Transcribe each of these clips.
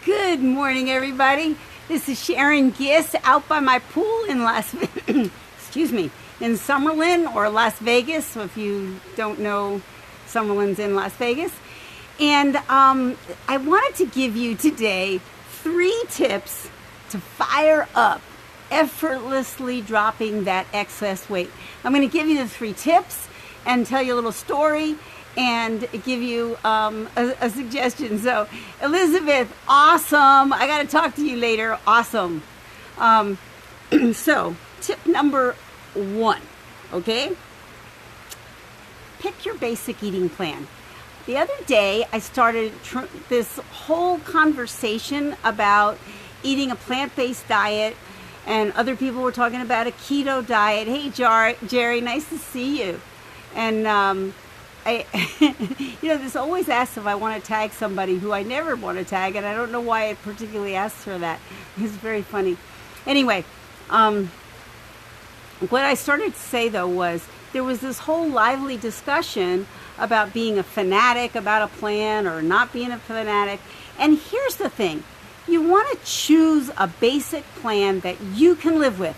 Good morning, everybody. This is Sharon Giss out by my pool in excuse me, in Summerlin or Las Vegas. So if you don't know, Summerlin's in Las Vegas. And I wanted to give you today 3 tips to fire up, effortlessly dropping that excess weight. I'm going to give you the 3 tips and tell you a little story and give you a suggestion. So, Elizabeth, awesome. I got to talk to you later. Awesome. So, tip number 1, okay? Pick your basic eating plan. The other day, I started this whole conversation about eating a plant-based diet, and other people were talking about a keto diet. Hey, Jerry, nice to see you. And this always asks if I want to tag somebody who I never want to tag, and I don't know why it particularly asks her that. It's very funny. Anyway, what I started to say, though, was there was this whole lively discussion about being a fanatic about a plan or not being a fanatic. And here's the thing. You want to choose a basic plan that you can live with,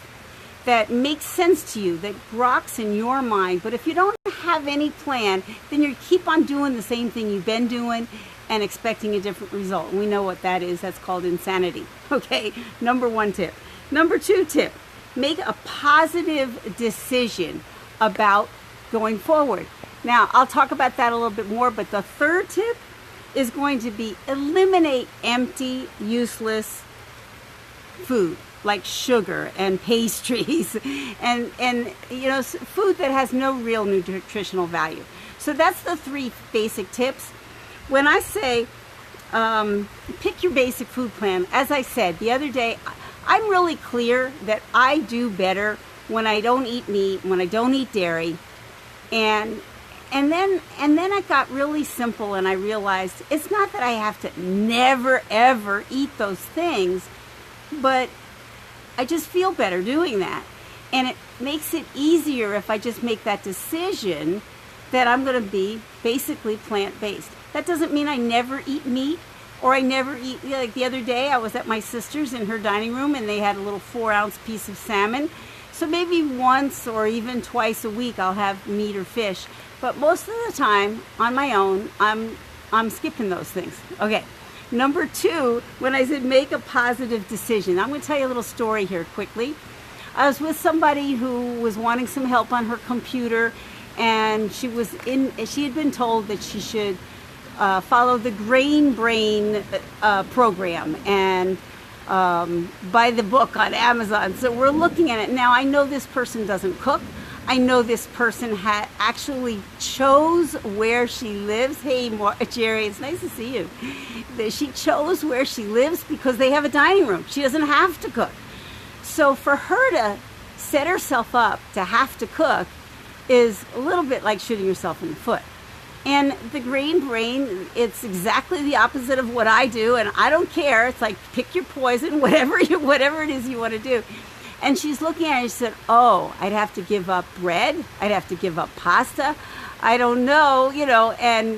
that makes sense to you, that rocks in your mind. But if you don't have any plan, then you keep on doing the same thing you've been doing and expecting a different result. And we know what that is. That's called insanity. Okay, number 1 tip. Number 2 tip, make a positive decision about going forward. Now, I'll talk about that a little bit more, but the 3rd tip is going to be eliminate empty, useless food, like sugar and pastries and food that has no real nutritional value. So that's the 3 basic tips. When I say pick your basic food plan, as I said the other day, I'm really clear that I do better when I don't eat meat, when I don't eat dairy, and then I got really simple, and I realized it's not that I have to never ever eat those things, but I just feel better doing that. And it makes it easier if I just make that decision that I'm going to be basically plant-based. That doesn't mean I never eat meat or I never eat, like the other day I was at my sister's in her dining room and they had a little 4-ounce piece of salmon. So maybe once or even twice a week I'll have meat or fish. But most of the time on my own, I'm skipping those things. Okay. Number 2, when I said make a positive decision, I'm going to tell you a little story here quickly. I was with somebody who was wanting some help on her computer, and she had been told that she should follow the Grain Brain program and buy the book on Amazon. So we're looking at it. Now, I know this person doesn't cook. I know this person actually chose where she lives. Hey, Jerry, it's nice to see you. She chose where she lives because they have a dining room. She doesn't have to cook. So for her to set herself up to have to cook is a little bit like shooting yourself in the foot. And the Grain Brain, it's exactly the opposite of what I do, and I don't care. It's like pick your poison, whatever it is you want to do. And she's looking at it and she said, oh, I'd have to give up bread. I'd have to give up pasta. I don't know, and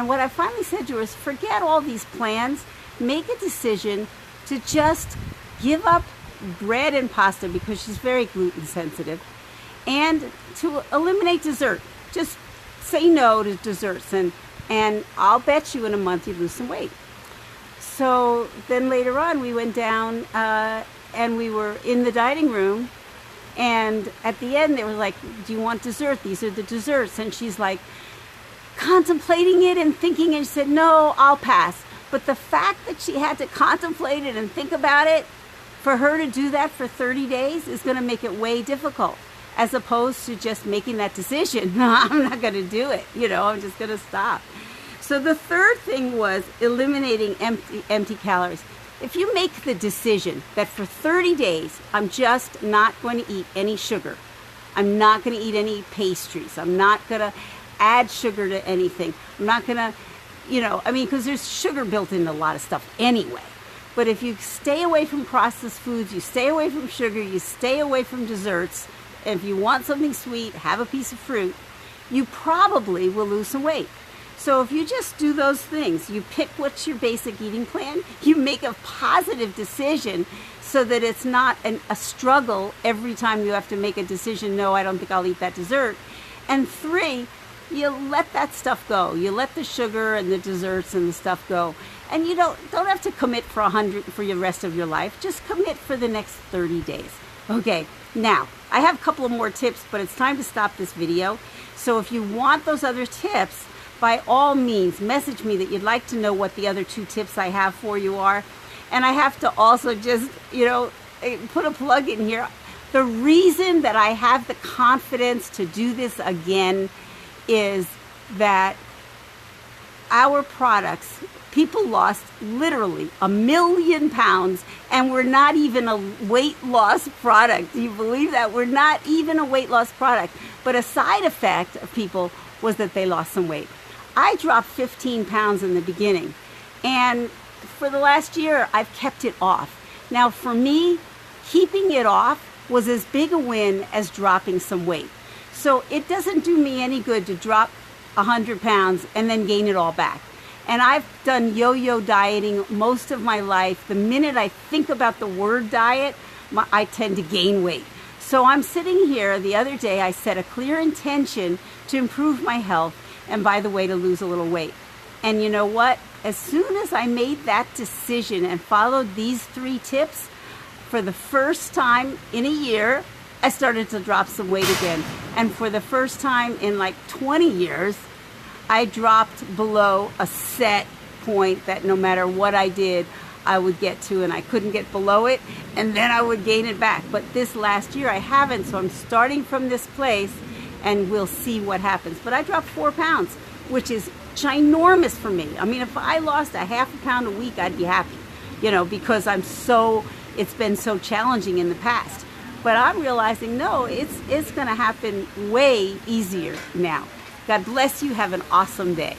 what I finally said to her is forget all these plans. Make a decision to just give up bread and pasta because she's very gluten sensitive, and to eliminate dessert. Just say no to desserts, and I'll bet you in a month you lose some weight. So then later on we went down and we were in the dining room, and at the end they were like, do you want dessert? These are the desserts. And she's like contemplating it and thinking, and she said, no, I'll pass. But the fact that she had to contemplate it and think about it, for her to do that for 30 days is going to make it way difficult, as opposed to just making that decision. No, I'm not going to do it. I'm just going to stop. So the 3rd thing was eliminating empty calories. If you make the decision that for 30 days, I'm just not going to eat any sugar, I'm not going to eat any pastries, I'm not going to add sugar to anything, I'm not going to, because there's sugar built into a lot of stuff anyway. But if you stay away from processed foods, you stay away from sugar, you stay away from desserts, and if you want something sweet, have a piece of fruit, you probably will lose some weight. So if you just do those things, you pick what's your basic eating plan, you make a positive decision so that it's not a struggle every time you have to make a decision, no, I don't think I'll eat that dessert. And 3, you let that stuff go. You let the sugar and the desserts and the stuff go. And you don't have to commit for 100 for the rest of your life. Just commit for the next 30 days. Okay, now, I have a couple of more tips, but it's time to stop this video. So if you want those other tips, by all means, message me that you'd like to know what the other 2 tips I have for you are. And I have to also just, put a plug in here. The reason that I have the confidence to do this again is that our products, people lost literally 1 million pounds, and we're not even a weight loss product. Do you believe that? We're not even a weight loss product. But a side effect of people was that they lost some weight. I dropped 15 pounds in the beginning, and for the last year, I've kept it off. Now, for me, keeping it off was as big a win as dropping some weight. So it doesn't do me any good to drop 100 pounds and then gain it all back. And I've done yo-yo dieting most of my life. The minute I think about the word diet, I tend to gain weight. So I'm sitting here, the other day I set a clear intention to improve my health, and by the way, to lose a little weight. And you know what? As soon as I made that decision and followed these 3 tips, for the first time in a year, I started to drop some weight again. And for the first time in like 20 years, I dropped below a set point that no matter what I did, I would get to, and I couldn't get below it, and then I would gain it back. But this last year I haven't, so I'm starting from this place, and we'll see what happens. But I dropped 4 pounds, which is ginormous for me. I mean, if I lost a half a pound a week, I'd be happy, because it's been so challenging in the past. But I'm realizing, no, it's going to happen way easier now. God bless you. Have an awesome day.